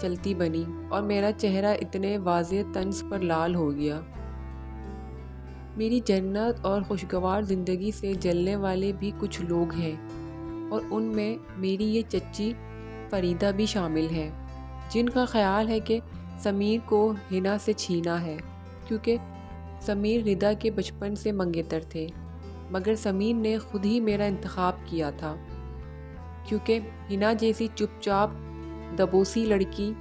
چلتی بنی اور میرا چہرہ اتنے واضح طنز پر لال ہو گیا۔ میری جنت اور خوشگوار زندگی سے جلنے والے بھی کچھ لوگ ہیں، اور ان میں میری یہ چچی فریدہ بھی شامل ہے، جن کا خیال ہے کہ سمیر کو حنا سے چھینا ہے، کیونکہ سمیر ردا کے بچپن سے منگیتر تھے، مگر سمیر نے خود ہی میرا انتخاب کیا تھا، کیونکہ حنا جیسی چپ چاپ دبوسی لڑکی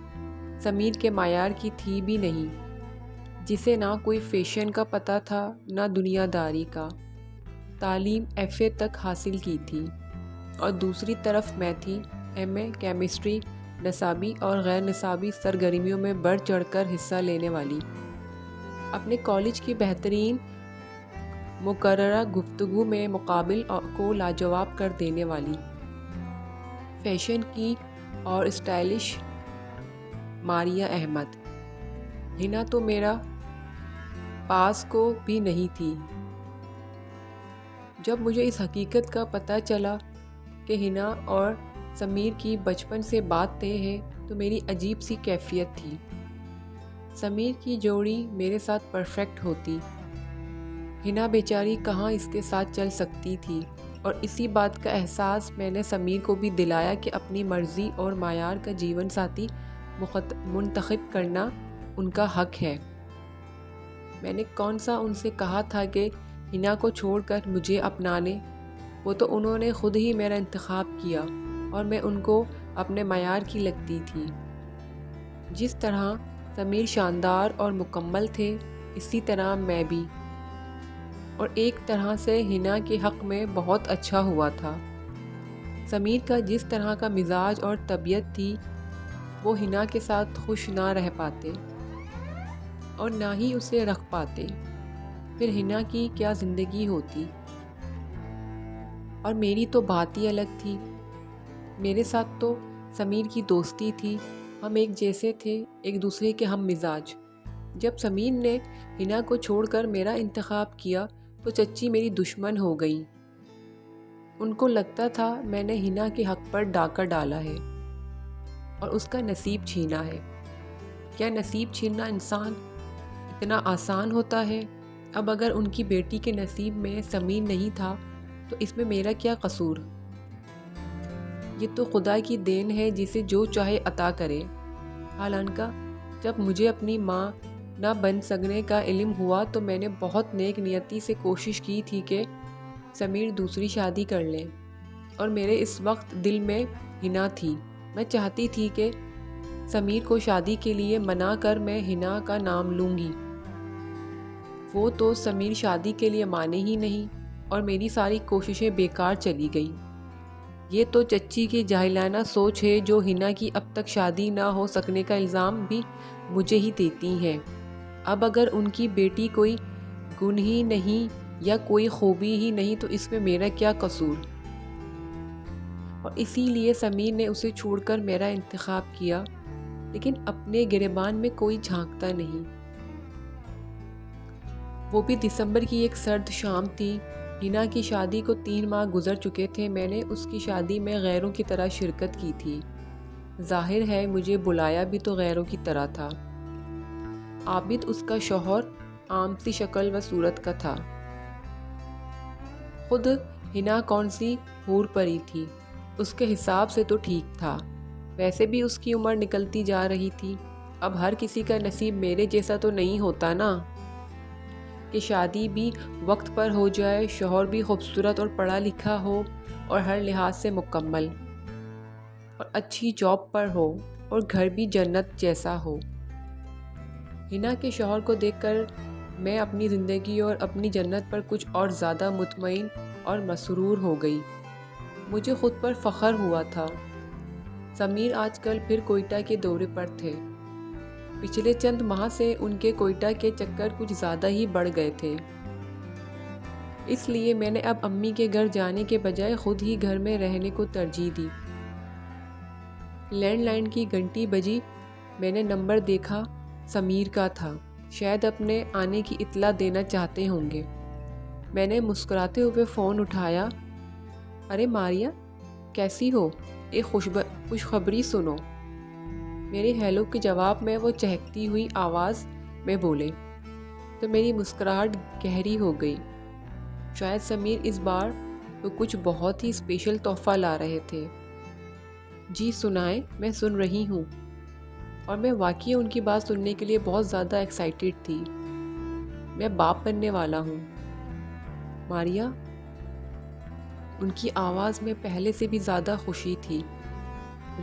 سمیر کے معیار کی تھی بھی نہیں، جسے نہ کوئی فیشن کا پتہ تھا نہ دنیا داری کا۔ تعلیم FA تک حاصل کی تھی، اور دوسری طرف میں تھی MA کیمسٹری، نصابی اور غیر نصابی سرگرمیوں میں بڑھ چڑھ کر حصہ لینے والی، اپنے کالج کی بہترین مقررہ گفتگو میں مقابل کو لاجواب کر دینے والی، فیشن کی اور اسٹائلش ماریہ احمد۔ حنا تو میرا پاس کو بھی نہیں تھی۔ جب مجھے اس حقیقت کا پتہ چلا کہ حنا اور سمیر کی بچپن سے بات طے ہے تو میری عجیب سی کیفیت تھی۔ سمیر کی جوڑی میرے ساتھ پرفیکٹ ہوتی، حنا بیچاری کہاں اس کے ساتھ چل سکتی تھی، اور اسی بات کا احساس میں نے سمیر کو بھی دلایا کہ اپنی مرضی اور معیار کا جیون ساتھی منتخب کرنا ان کا حق ہے۔ میں نے کون سا ان سے کہا تھا کہ حنا کو چھوڑ کر مجھے اپنا لیں، وہ تو انہوں نے خود ہی میرا انتخاب کیا، اور میں ان کو اپنے معیار کی لگتی تھی۔ جس طرح سمیر شاندار اور مکمل تھے، اسی طرح میں بھی، اور ایک طرح سے حنا کے حق میں بہت اچھا ہوا تھا۔ سمیر کا جس طرح کا مزاج اور طبیعت تھی، وہ حنا کے ساتھ خوش نہ رہ پاتے اور نہ ہی اسے رکھ پاتے، پھر حنا کی کیا زندگی ہوتی۔ اور میری تو بات ہی الگ تھی، میرے ساتھ تو سمیر کی دوستی تھی، ہم ایک جیسے تھے، ایک دوسرے کے ہم مزاج۔ جب سمیر نے حنا کو چھوڑ کر میرا انتخاب کیا تو چچی میری دشمن ہو گئی۔ ان کو لگتا تھا میں نے حنا کے حق پر ڈاکہ ڈالا ہے اور اس کا نصیب چھینا ہے۔ کیا نصیب چھیننا انسان اتنا آسان ہوتا ہے؟ اب اگر ان کی بیٹی کے نصیب میں سمیر نہیں تھا تو اس میں میرا کیا قصور؟ یہ تو خدا کی دین ہے جسے جو چاہے عطا کرے۔ حالانکہ جب مجھے اپنی ماں نہ بن سکنے کا علم ہوا تو میں نے بہت نیک نیتی سے کوشش کی تھی کہ سمیر دوسری شادی کر لیں، اور میرے اس وقت دل میں حنا تھی۔ میں چاہتی تھی کہ سمیر کو شادی کے لیے منا کر میں حنا کا نام لوں گی، وہ تو سمیر شادی کے لیے مانے ہی نہیں، اور میری ساری کوششیں بیکار چلی گئیں۔ یہ تو چچی کی جاہلانہ سوچ ہے جو حنا کی اب تک شادی نہ ہو سکنے کا الزام بھی مجھے ہی دیتی ہیں۔ اب اگر ان کی بیٹی کوئی گن ہی نہیں یا کوئی خوبی ہی نہیں تو اس میں میرا کیا قصور؟ اور اسی لیے سمیر نے اسے چھوڑ کر میرا انتخاب کیا، لیکن اپنے گریبان میں کوئی جھانکتا نہیں۔ وہ بھی دسمبر کی ایک سرد شام تھی۔ حنا کی شادی کو 3 ماہ گزر چکے تھے۔ میں نے اس کی شادی میں غیروں کی طرح شرکت کی تھی۔ ظاہر ہے مجھے بلایا بھی تو غیروں کی طرح تھا۔ عابد اس کا شوہر عام سی شکل و صورت کا تھا۔ خود حنا کون سی حور پری تھی، اس کے حساب سے تو ٹھیک تھا، ویسے بھی اس کی عمر نکلتی جا رہی تھی۔ اب ہر کسی کا نصیب میرے جیسا تو نہیں ہوتا نا، کہ شادی بھی وقت پر ہو جائے، شوہر بھی خوبصورت اور پڑھا لکھا ہو اور ہر لحاظ سے مکمل، اور اچھی جاب پر ہو، اور گھر بھی جنت جیسا ہو۔ حنا کے شوہر کو دیکھ کر میں اپنی زندگی اور اپنی جنت پر کچھ اور زیادہ مطمئن اور مسرور ہو گئی۔ مجھے خود پر فخر ہوا تھا۔ سمیر آج کل پھر کوئٹہ کے دورے پر تھے۔ پچھلے چند ماہ سے ان کے کوئٹہ کے چکر کچھ زیادہ ہی بڑھ گئے تھے، اس لیے میں نے اب امی کے گھر جانے کے بجائے خود ہی گھر میں رہنے کو ترجیح دی۔ لینڈ لائن کی گھنٹی بجی، میں نے نمبر دیکھا، سمیر کا تھا، شاید اپنے آنے کی اطلاع دینا چاہتے ہوں گے۔ میں نے مسکراتے ہوئے فون اٹھایا۔ ارے ماریہ، کیسی ہو؟ ایک خوشخبری سنو۔ میرے ہیلو کے جواب میں وہ چہکتی ہوئی آواز میں بولے تو میری مسکراہٹ گہری ہو گئی۔ شاید سمیر اس بار تو کچھ بہت ہی اسپیشل تحفہ لا رہے تھے۔ جی سنائیں، میں سن رہی ہوں۔ اور میں واقعی ان کی بات سننے کے لیے بہت زیادہ ایکسائٹیڈ تھی۔ میں باپ بننے والا ہوں ماریا۔ ان کی آواز میں پہلے سے بھی زیادہ خوشی تھی۔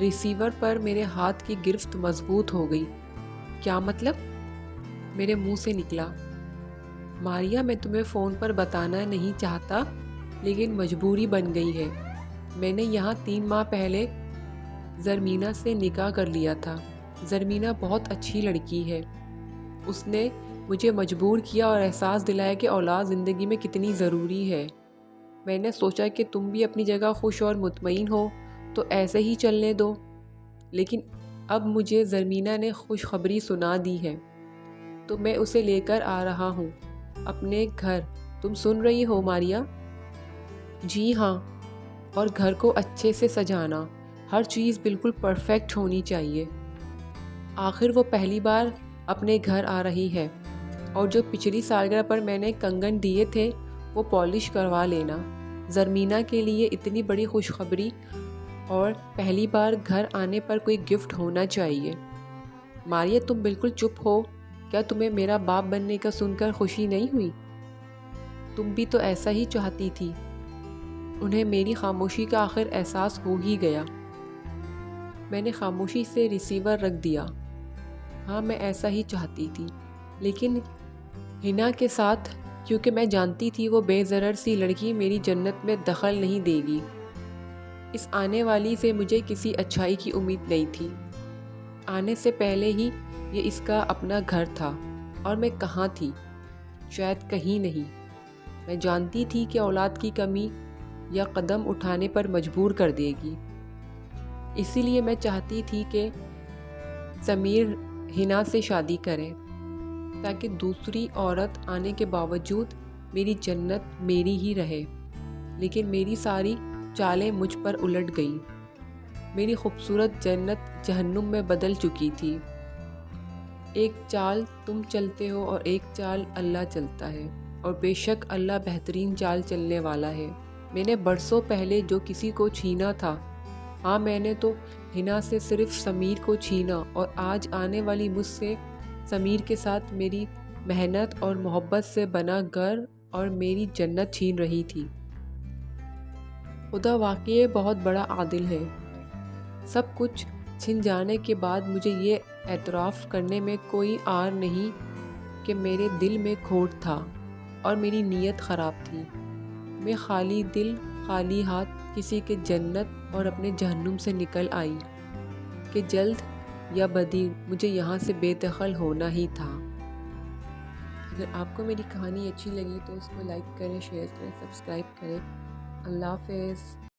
ریسیور پر میرے ہاتھ کی گرفت مضبوط ہو گئی۔ کیا مطلب؟ میرے منہ سے نکلا۔ ماریا، میں تمہیں فون پر بتانا نہیں چاہتا لیکن مجبوری بن گئی ہے۔ میں نے یہاں 3 ماہ پہلے زرمینہ سے نکاح کر لیا تھا۔ زرمینہ بہت اچھی لڑکی ہے۔ اس نے مجھے مجبور کیا اور احساس دلایا کہ اولاد زندگی میں کتنی ضروری ہے۔ میں نے سوچا کہ تم بھی اپنی جگہ خوش اور مطمئن ہو تو ایسے ہی چلنے دو، لیکن اب مجھے زرمینہ نے خوشخبری سنا دی ہے تو میں اسے لے کر آ رہا ہوں اپنے گھر۔ تم سن رہی ہو ماریا؟ جی ہاں، اور گھر کو اچھے سے سجانا، ہر چیز بالکل پرفیکٹ ہونی چاہیے۔ آخر وہ پہلی بار اپنے گھر آ رہی ہے، اور جو پچھلی سالگرہ پر میں نے کنگن دیے تھے وہ پالش کروا لینا۔ زرمینہ کے لیے اتنی بڑی خوشخبری اور پہلی بار گھر آنے پر کوئی گفٹ ہونا چاہیے۔ ماریا، تم بالکل چپ ہو۔ کیا تمہیں میرا باپ بننے کا سن کر خوشی نہیں ہوئی؟ تم بھی تو ایسا ہی چاہتی تھی۔ انہیں میری خاموشی کا آخر احساس ہو ہی گیا۔ میں نے خاموشی سے ریسیور رکھ دیا۔ ہاں، میں ایسا ہی چاہتی تھی، لیکن ہنا کے ساتھ، کیونکہ میں جانتی تھی وہ بے ضرر سی لڑکی میری جنت میں دخل نہیں دے گی۔ اس آنے والی سے مجھے کسی اچھائی کی امید نہیں تھی۔ آنے سے پہلے ہی یہ اس کا اپنا گھر تھا، اور میں کہاں تھی؟ شاید کہیں نہیں۔ میں جانتی تھی کہ اولاد کی کمی یا قدم اٹھانے پر مجبور کر دے گی۔ اسی لیے میں چاہتی تھی کہ سمیر ہنا سے شادی کرے، تاکہ دوسری عورت آنے کے باوجود میری جنت میری ہی رہے۔ لیکن میری ساری چالیں مجھ پر الٹ گئیں۔ میری خوبصورت جنت جہنم میں بدل چکی تھی۔ ایک چال تم چلتے ہو اور ایک چال اللہ چلتا ہے، اور بے شک اللہ بہترین چال چلنے والا ہے۔ میں نے برسوں پہلے جو کسی کو چھینا تھا، ہاں میں نے تو ہنا سے صرف سمیر کو چھینا، اور آج آنے والی مجھ سے سمیر کے ساتھ میری محنت اور محبت سے بنا گھر اور میری جنت چھین رہی تھی۔ خدا واقعی بہت بڑا عادل ہے۔ سب کچھ چھن جانے کے بعد مجھے یہ اعتراف کرنے میں کوئی عار نہیں کہ میرے دل میں کھوٹ تھا اور میری نیت خراب تھی۔ میں خالی دل، خالی ہاتھ کسی کے جنت اور اپنے جہنم سے نکل آئی کہ جلد یا بدیر مجھے یہاں سے بے دخل ہونا ہی تھا۔ اگر آپ کو میری کہانی اچھی لگی تو اس کو لائک کریں، شیئر کریں، سبسکرائب کریں۔ اللہ حافظ۔